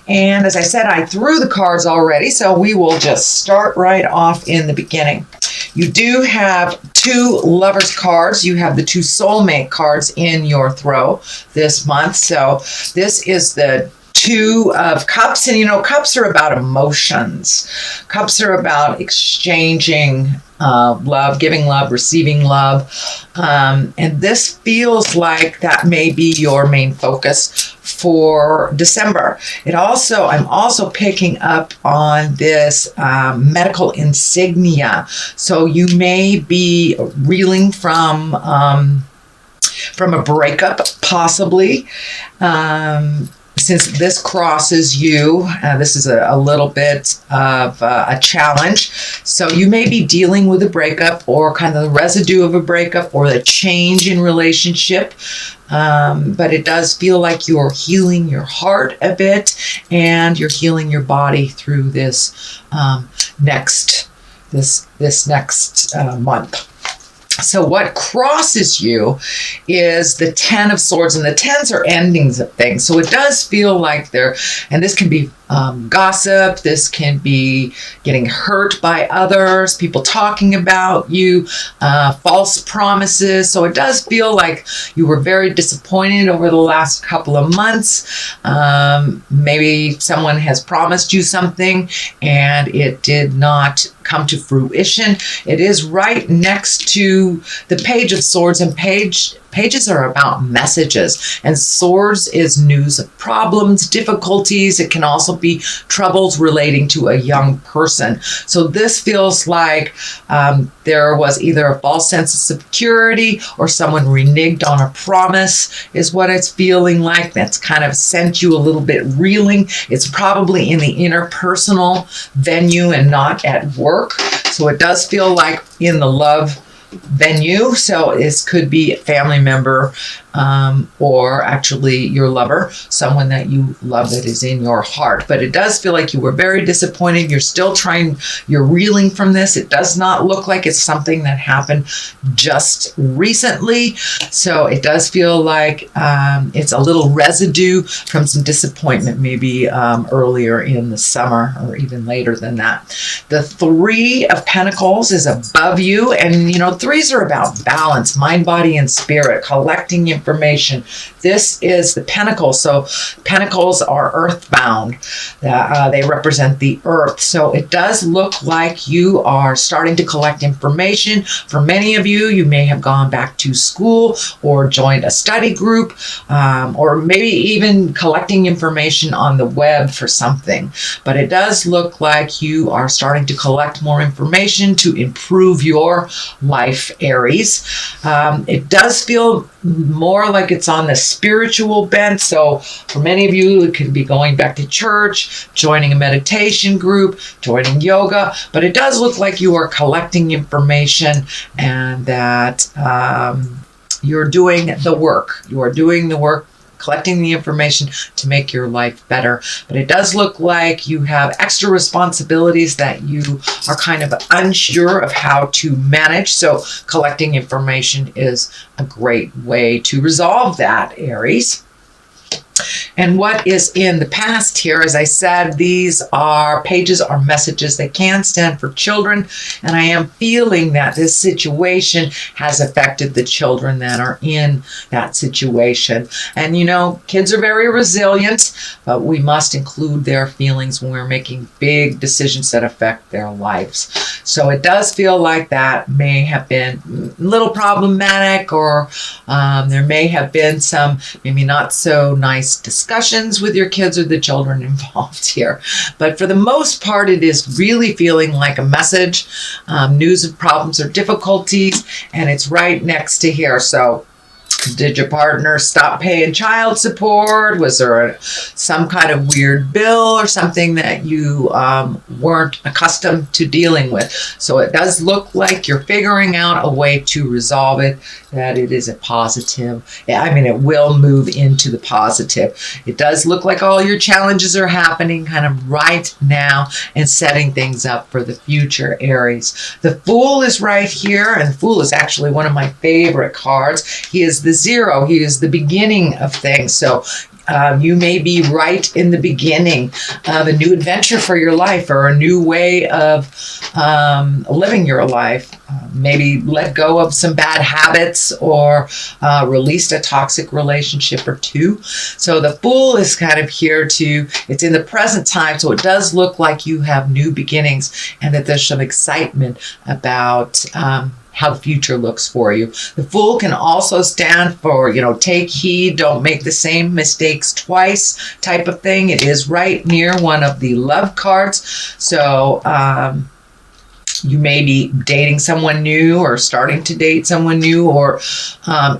And as I said, I threw the cards already, so we will just start right off in the beginning. You do have 2 lovers cards. You have the 2 soulmate cards in your throw this month. So this is the 2 of Cups, and cups are about emotions. Cups are about exchanging love, giving love, receiving love, and this feels like that may be your main focus for December. I'm also picking up on this medical insignia. So you may be reeling from a breakup, possibly. Since this crosses you, this is a little bit of a challenge. So you may be dealing with a breakup or kind of the residue of a breakup or the change in relationship. But it does feel like you're healing your heart a bit and you're healing your body through this next month. So what crosses you is the 10 of Swords, and the 10s are endings of things. So it does feel like and this can be gossip, this can be getting hurt by others, people talking about you, false promises. So it does feel like you were very disappointed over the last couple of months. Maybe someone has promised you something and it did not come to fruition. It is right next to the Page of Swords, and pages are about messages, and Swords is news of problems, difficulties. It can also be troubles relating to a young person. So this feels like there was either a false sense of security or someone reneged on a promise is what it's feeling like. That's kind of sent you a little bit reeling. It's probably in the interpersonal venue and not at work. So it does feel like in the love venue. So this could be a family member or actually your lover, someone that you love that is in your heart. But it does feel like you were very disappointed. You're reeling from this. It does not look like it's something that happened just recently. So it does feel like it's a little residue from some disappointment, maybe earlier in the summer or even later than that. The 3 of Pentacles is above you, and 3s are about balance, mind, body, and spirit, collecting information. This is the Pentacle. So Pentacles are earthbound. They represent the earth. So it does look like you are starting to collect information. For many of you, you may have gone back to school or joined a study group, or maybe even collecting information on the web for something. But it does look like you are starting to collect more information to improve your life, Aries. It does feel more like it's on the spiritual bent. So for many of you, it could be going back to church, joining a meditation group, joining yoga, but it does look like you are collecting information and that you're doing the work. You are doing the work, collecting the information to make your life better. But it does look like you have extra responsibilities that you are kind of unsure of how to manage. So collecting information is a great way to resolve that, Aries. And what is in the past here, as I said, these are pages or messages. They can stand for children. And I am feeling that this situation has affected the children that are in that situation. And kids are very resilient, but we must include their feelings when we're making big decisions that affect their lives. So it does feel like that may have been a little problematic, or there may have been some maybe not so nice discussions with your kids or the children involved here. But for the most part, it is really feeling like a message, news of problems or difficulties, and it's right next to here. So did your partner stop paying child support? Was there some kind of weird bill or something that you weren't accustomed to dealing with? So it does look like you're figuring out a way to resolve it, that it is a positive. It will move into the positive. It does look like all your challenges are happening kind of right now and setting things up for the future, Aries. The Fool is right here, and the Fool is actually one of my favorite cards. He is the 0. He is the beginning of things. So You may be right in the beginning of a new adventure for your life, or a new way of living your life. Maybe let go of some bad habits, or released a toxic relationship or two. So the Fool is kind of here it's in the present time, so it does look like you have new beginnings, and that there's some excitement about how the future looks for you. The Fool can also stand for, take heed, don't make the same mistakes twice type of thing. It is right near one of the love cards. So you may be dating someone new, or starting to date someone new, or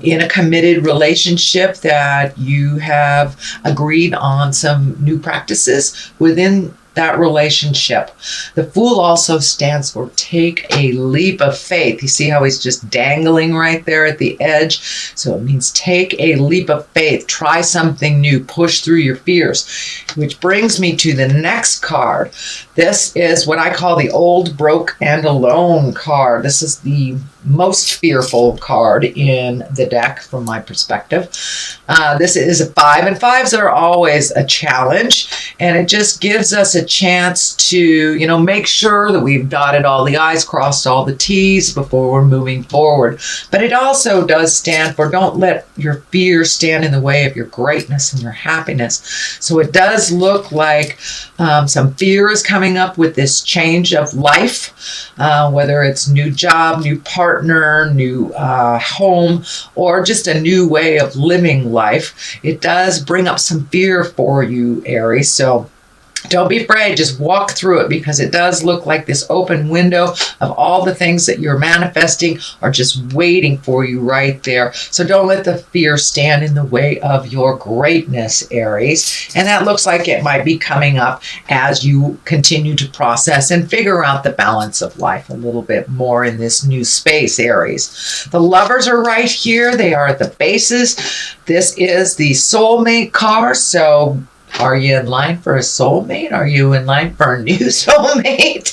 in a committed relationship that you have agreed on some new practices within that relationship. The Fool also stands for take a leap of faith. You see how he's just dangling right there at the edge? So it means take a leap of faith. Try something new. Push through your fears. Which brings me to the next card. This is what I call the Old, Broke, and Alone card. This is the most fearful card in the deck from my perspective. This is a 5, and 5s are always a challenge, and it just gives us a chance to, make sure that we've dotted all the I's, crossed all the T's before we're moving forward. But it also does stand for don't let your fear stand in the way of your greatness and your happiness. So it does look like some fear is coming up with this change of life, whether it's new job, new partner, new home, or just a new way of living life. It does bring up some fear for you, Aries. So don't be afraid, just walk through it, because it does look like this open window of all the things that you're manifesting are just waiting for you right there. So don't let the fear stand in the way of your greatness, Aries. And that looks like it might be coming up as you continue to process and figure out the balance of life a little bit more in this new space, Aries. The Lovers are right here. They are at the bases. This is the soulmate card. So are you in line for a soulmate? Are you in line for a new soulmate?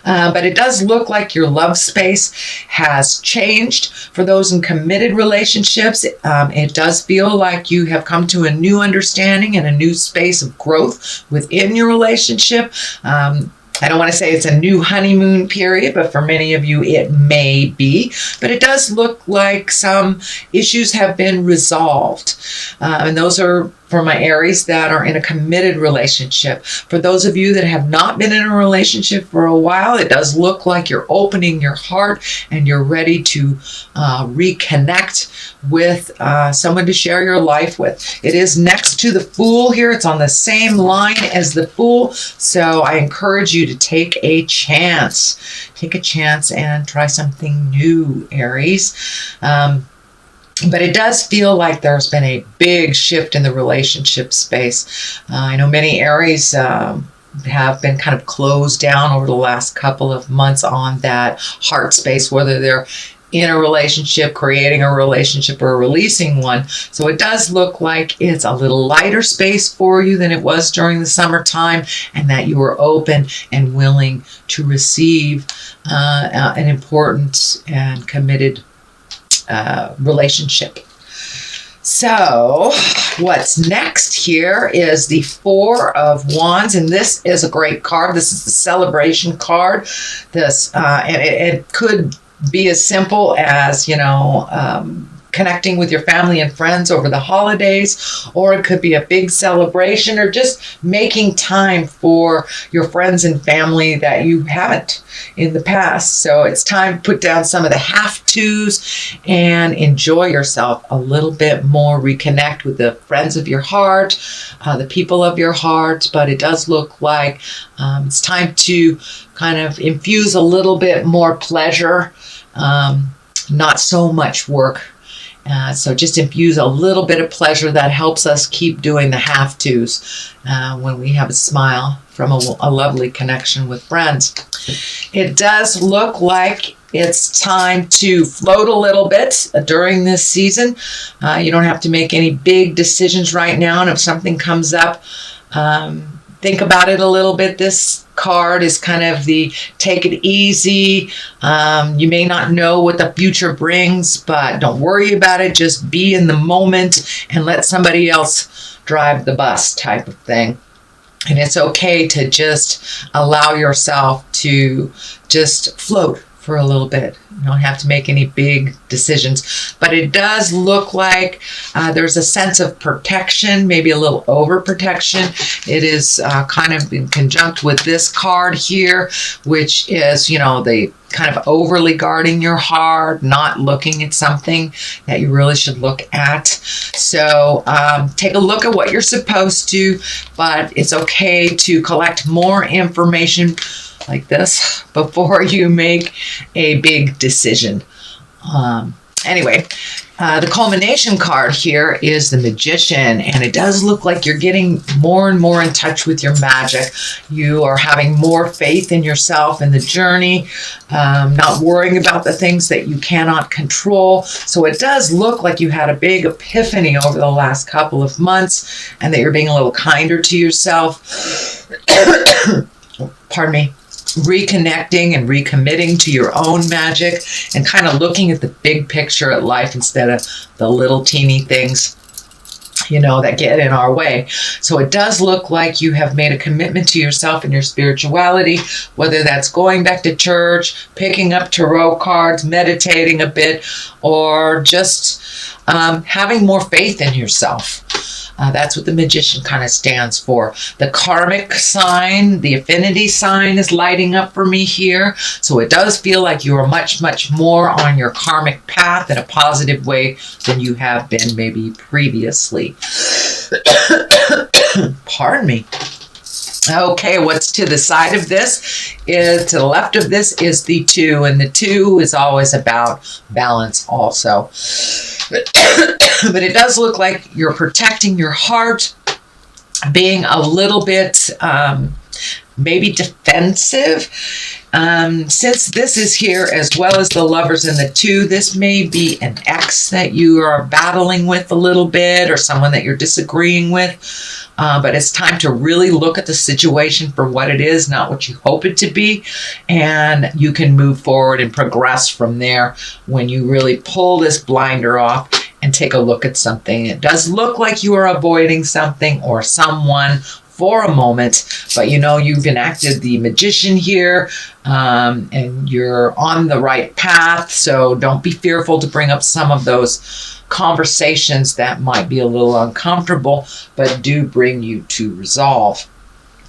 But it does look like your love space has changed. For those in committed relationships, it does feel like you have come to a new understanding and a new space of growth within your relationship. I don't want to say it's a new honeymoon period, but for many of you it may be. But it does look like some issues have been resolved. And those are for my Aries that are in a committed relationship. For those of you that have not been in a relationship for a while, it does look like you're opening your heart and you're ready to reconnect with someone to share your life with. It is next to the Fool here. It's on the same line as the Fool. So I encourage you to take a chance. Take a chance and try something new, Aries. But it does feel like there's been a big shift in the relationship space. I know many Aries have been kind of closed down over the last couple of months on that heart space, whether they're in a relationship, creating a relationship, or releasing one. So it does look like it's a little lighter space for you than it was during the summertime, and that you are open and willing to receive an important and committed relationship. So what's next here is the Four of Wands, and this is a great card. This is the celebration card. This and it could be as simple as, connecting with your family and friends over the holidays, or it could be a big celebration, or just making time for your friends and family that you haven't in the past. So it's time to put down some of the have-tos and enjoy yourself a little bit more. Reconnect with the friends of your heart, the people of your heart. But it does look like it's time to kind of infuse a little bit more pleasure, not so much work. So just infuse a little bit of pleasure that helps us keep doing the have-tos when we have a smile from a lovely connection with friends. It does look like it's time to float a little bit during this season. You don't have to make any big decisions right now, and if something comes up, think about it a little bit. This card is kind of the take it easy. You may not know what the future brings, but don't worry about it. Just be in the moment and let somebody else drive the bus type of thing. And it's okay to just allow yourself to just float for a little bit. You don't have to make any big decisions. But it does look like there's a sense of protection, maybe a little overprotection. It is kind of in conjunct with this card here, which is, the kind of overly guarding your heart, not looking at something that you really should look at. So take a look at what you're supposed to, but it's okay to collect more information like this before you make a big decision. Anyway, the culmination card here is the Magician, and it does look like you're getting more and more in touch with your magic. You are having more faith in yourself and the journey, not worrying about the things that you cannot control. So it does look like you had a big epiphany over the last couple of months, and that you're being a little kinder to yourself. Pardon me. Reconnecting and recommitting to your own magic and kind of looking at the big picture at life instead of the little teeny things, that get in our way. So it does look like you have made a commitment to yourself and your spirituality, whether that's going back to church, picking up tarot cards, meditating a bit, or just having more faith in yourself. That's what the Magician kind of stands for. The karmic sign, the affinity sign is lighting up for me here. So it does feel like you are much, much more on your karmic path in a positive way than you have been maybe previously. Pardon me. Okay, what's to the side of this is, to the left of this is the 2, and the 2 is always about balance also. But it does look like you're protecting your heart, being a little bit maybe defensive. Since this is here as well as the Lovers and the 2, this may be an ex that you are battling with a little bit, or someone that you're disagreeing with. But it's time to really look at the situation for what it is, not what you hope it to be. And you can move forward and progress from there when you really pull this blinder off and take a look at something. It does look like you are avoiding something or someone for a moment, but you've enacted the Magician here, and you're on the right path. So don't be fearful to bring up some of those conversations that might be a little uncomfortable, but do bring you to resolve.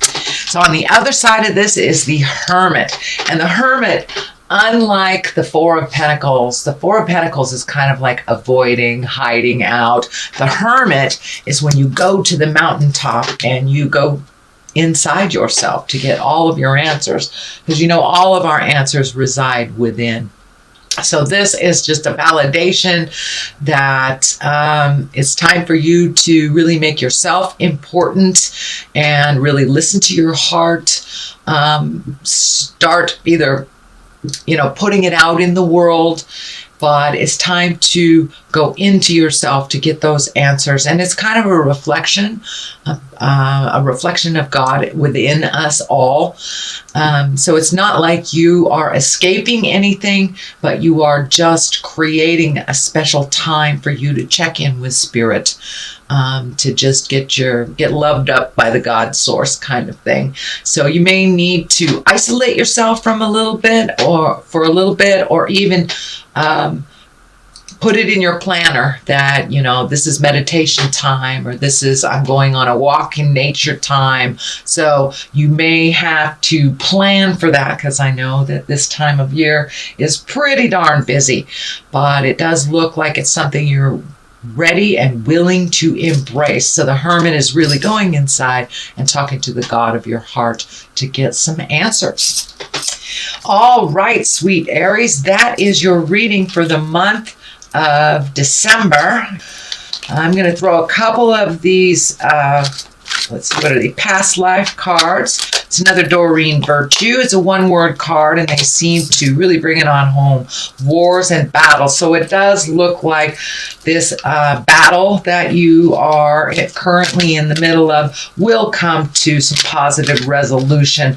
So on the other side of this is the Hermit, and the Hermit, unlike the Four of Pentacles is kind of like avoiding, hiding out. The Hermit is when you go to the mountaintop and you go inside yourself to get all of your answers, because all of our answers reside within. So this is just a validation that it's time for you to really make yourself important and really listen to your heart. Start either putting it out in the world, but it's time to go into yourself to get those answers. And it's kind of a reflection of God within us all. So it's not like you are escaping anything, but you are just creating a special time for you to check in with Spirit, to just get loved up by the God source kind of thing. So you may need to isolate yourself from a little bit, or for a little bit, or even put it in your planner that, this is meditation time, or this is I'm going on a walk in nature time. So you may have to plan for that, because I know that this time of year is pretty darn busy, but it does look like it's something you're ready and willing to embrace. So the Hermit is really going inside and talking to the God of your heart to get some answers. All right, sweet Aries, that is your reading for the month of December. I'm going to throw a couple of these, let's see, what are they? Past life cards. It's another Doreen Virtue. It's a one-word card, and they seem to really bring it on home. Wars and battles. So it does look like this battle that you are currently in the middle of will come to some positive resolution.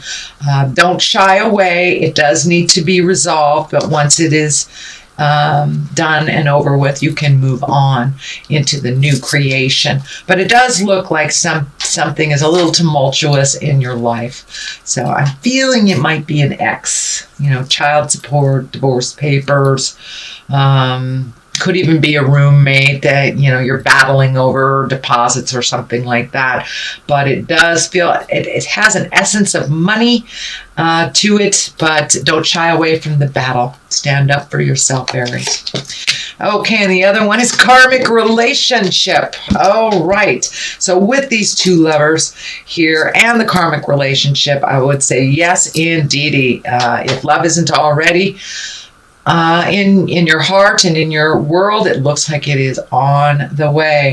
Don't shy away. It does need to be resolved, but once it is done and over with, you can move on into the new creation. But it does look like something is a little tumultuous in your life. So I'm feeling it might be an ex, child support, divorce papers, could even be a roommate that, you're battling over deposits or something like that. But it does feel, it has an essence of money to it, but don't shy away from the battle. Stand up for yourself, Aries. Okay, and the other one is karmic relationship. All right. So with these two lovers here and the karmic relationship, I would say yes, indeedy. If love isn't already in your heart and in your world, it looks like it is on the way.